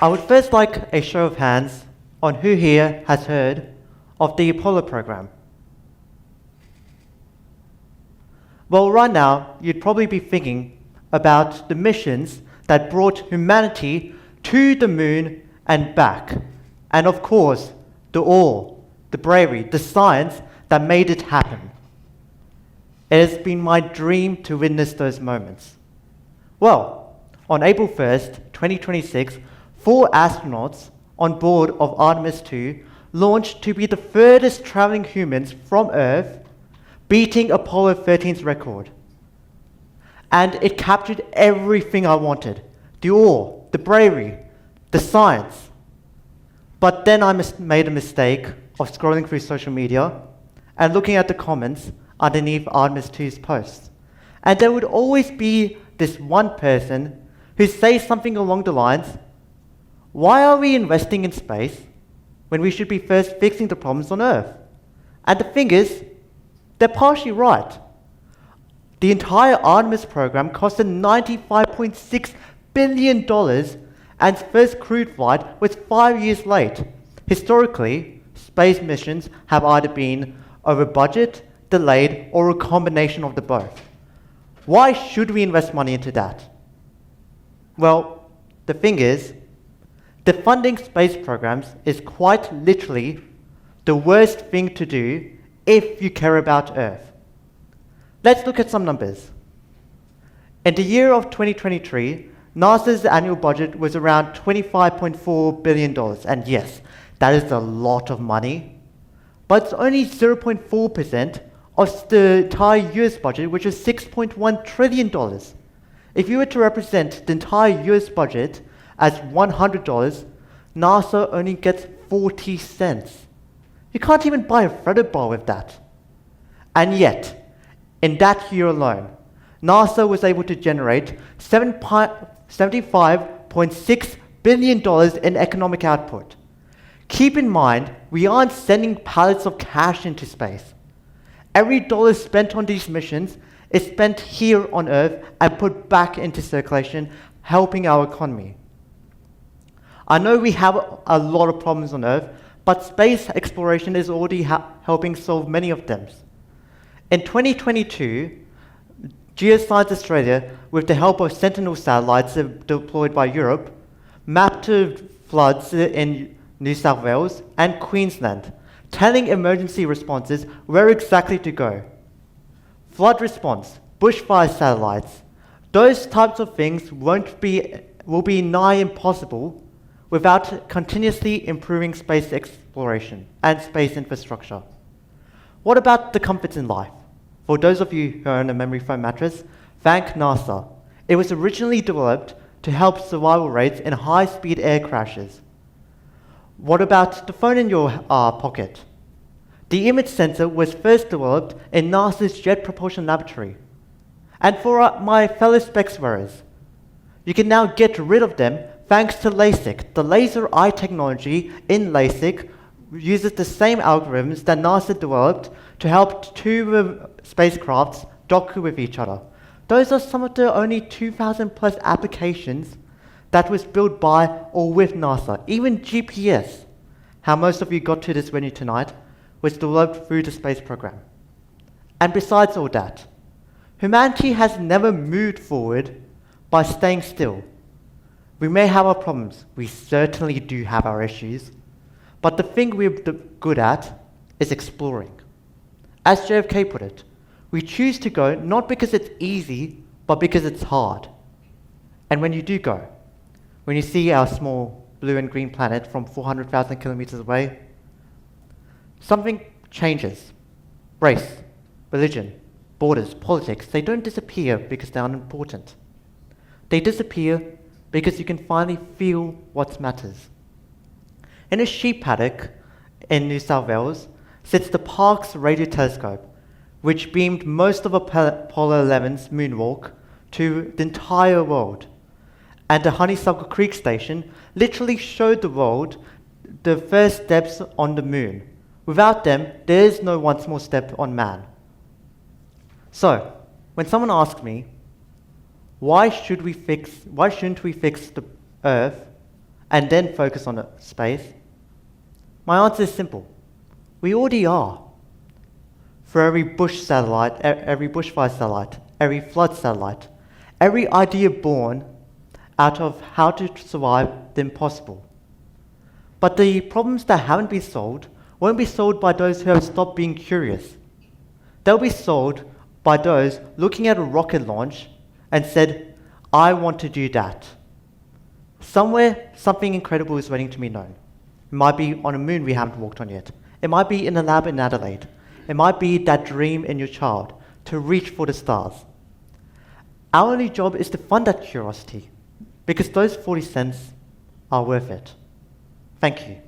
I would first like a show of hands on who here has heard of the Apollo program. Well, right now, you'd probably be thinking about the missions that brought humanity to the moon and back. And of course, the awe, the bravery, the science that made it happen. It has been my dream to witness those moments. Well, on April 1st, 2026, 4 astronauts on board of Artemis 2 launched to be the furthest traveling humans from Earth, beating Apollo 13's record. And it captured everything I wanted: the awe, the bravery, the science. But then I made a mistake of scrolling through social media and looking at the comments underneath Artemis 2's posts. And there would always be this one person who says something along the lines, "Why are we investing in space when we should be first fixing the problems on Earth?" And the thing is, they're partially right. The entire Artemis program costed $95.6 billion, and its first crewed flight was 5 years late. Historically, space missions have either been over budget, delayed, or a combination of the both. Why should we invest money into that? Well, the thing is, defunding space programs is quite literally the worst thing to do if you care about Earth. Let's look at some numbers. In the year of 2023, NASA's annual budget was around $25.4 billion, and yes, that is a lot of money, but it's only 0.4% of the entire US budget, which is $6.1 trillion. If you were to represent the entire US budget as $100, NASA only gets 40 cents. You can't even buy a Freddo bar with that. And yet, in that year alone, NASA was able to generate $75.6 billion in economic output. Keep in mind, we aren't sending pallets of cash into space. Every dollar spent on these missions is spent here on Earth and put back into circulation, helping our economy. I know we have a lot of problems on Earth, but space exploration is already helping solve many of them. In 2022, Geoscience Australia, with the help of Sentinel satellites deployed by Europe, mapped floods in New South Wales and Queensland, telling emergency responses where exactly to go. Flood response, bushfire satellites, those types of things will be nigh impossible without continuously improving space exploration and space infrastructure. What about the comforts in life? For those of you who own a memory foam mattress, thank NASA. It was originally developed to help survival rates in high-speed air crashes. What about the phone in your pocket? The image sensor was first developed in NASA's Jet Propulsion Laboratory. And for my fellow specs wearers, you can now get rid of them thanks to LASIK. The laser eye technology in LASIK uses the same algorithms that NASA developed to help 2 spacecrafts dock with each other. Those are some of the only 2,000 plus applications that was built by or with NASA. Even GPS, how most of you got to this venue tonight, was developed through the space program. And besides all that, humanity has never moved forward by staying still. We may have our problems, we certainly do have our issues, but the thing we're good at is exploring. As JFK put it, we choose to go not because it's easy, but because it's hard. And when you do go, when you see our small blue and green planet from 400,000 kilometers away, something changes. Race, religion, borders, politics, they don't disappear because they're unimportant. They disappear because you can finally feel what matters. In a sheep paddock in New South Wales sits the Parkes Radio Telescope, which beamed most of Apollo 11's moonwalk to the entire world. And the Honeysuckle Creek station literally showed the world the first steps on the moon. Without them, there is no one small step on man. So, when someone asks me, why shouldn't we fix the Earth and then focus on space? My answer is simple. We already are. For every bush satellite, every bushfire satellite, every flood satellite, every idea born out of how to survive the impossible. But the problems that haven't been solved won't be solved by those who have stopped being curious. They'll be solved by those looking at a rocket launch and said, I want to do that. Somewhere, something incredible is waiting to be known. It might be on a moon we haven't walked on yet. It might be in a lab in Adelaide. It might be that dream in your child to reach for the stars. Our only job is to fund that curiosity, because those 40 cents are worth it. Thank you.